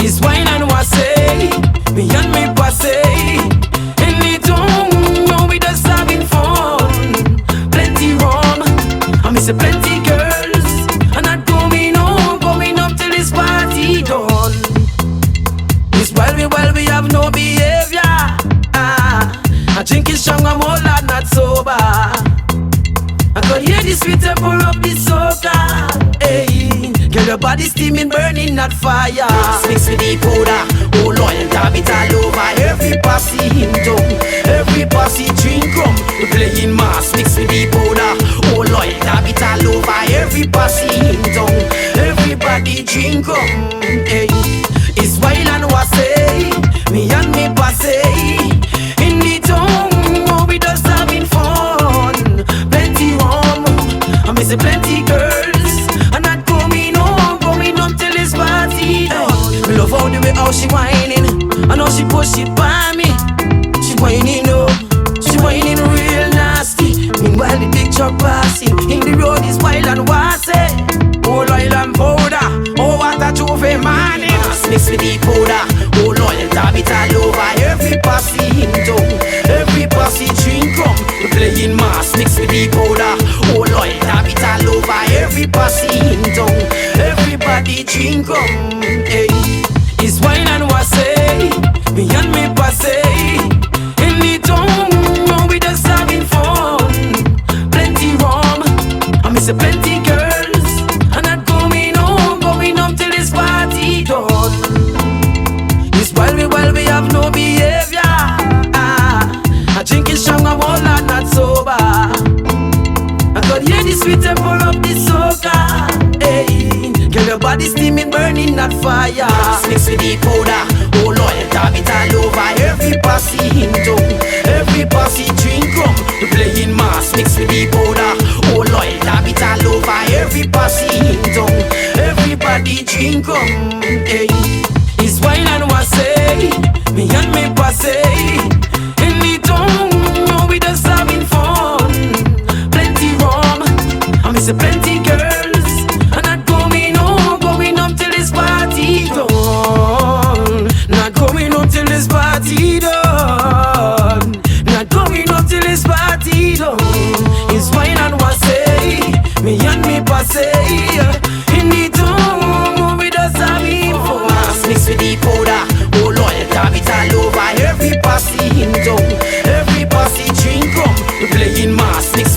It's wine and Wassy, me and me passe. In the tongue, now we just having fun. Plenty rum, I miss a plenty girls, and not going up till this party done. It's while we have no behavior. I drink is strong, I'm all not sober. I could hear the sweet pour up the soca. Hey, girl, your body steaming, burning, not fire. Mix with the powder, oh Lord, dab it all over. Every posse in town, every posse drink rum. We playing mass, mix with the powder, oh Lord, dab it all over. Every posse in town, everybody drink rum. Hey, it's wild and Wassy, me and me passe. In the town, oh, we just having fun. Plenty rum, I miss a plenty girls, and not going up till this party done. Me love how she whining, I know she push it by me. She whining up, she whining real nasty. Meanwhile the big truck passing, in the road is wild and Wassy. Oh oil and powder, oh what a trophy money. Mix with the powder, oh loyal, dab it all over. Every posse in town, every posse drink rum. We playing mass, mix with the powder, oh loyal, dab it all over. Every posse in town, everybody drink rum. Hey, it's wine and Wassy, me and me passe. In the town, now we just having fun. Plenty rum, I miss a plenty girls, and not going up till this party done. It's while we have no behavior. I drink it strong, I'm all not sober. I could hear the sweet pour up the soca. Hey, girl, your body steaming, burning, not fire. Mix with the powder, oh Lord, dab it all over. Every posse in town, every posse drink rum. We playing mass, mix with the powder, oh Lord, dab it all over. Every posse in town, everybody drink rum. Hey, it's wine and Wassy, me and me passe. In the town, now we just having fun. Plenty rum, I miss a plenty girls, and not going up till this party done. Not going up till this party done. Not going up till this party done. It's wine and Wassy, me and me passe. In the town, we just having fun. Mix with the powder, oh Lord, dab it all over. Every posse in town, every posse drink rum. We playing mass, mix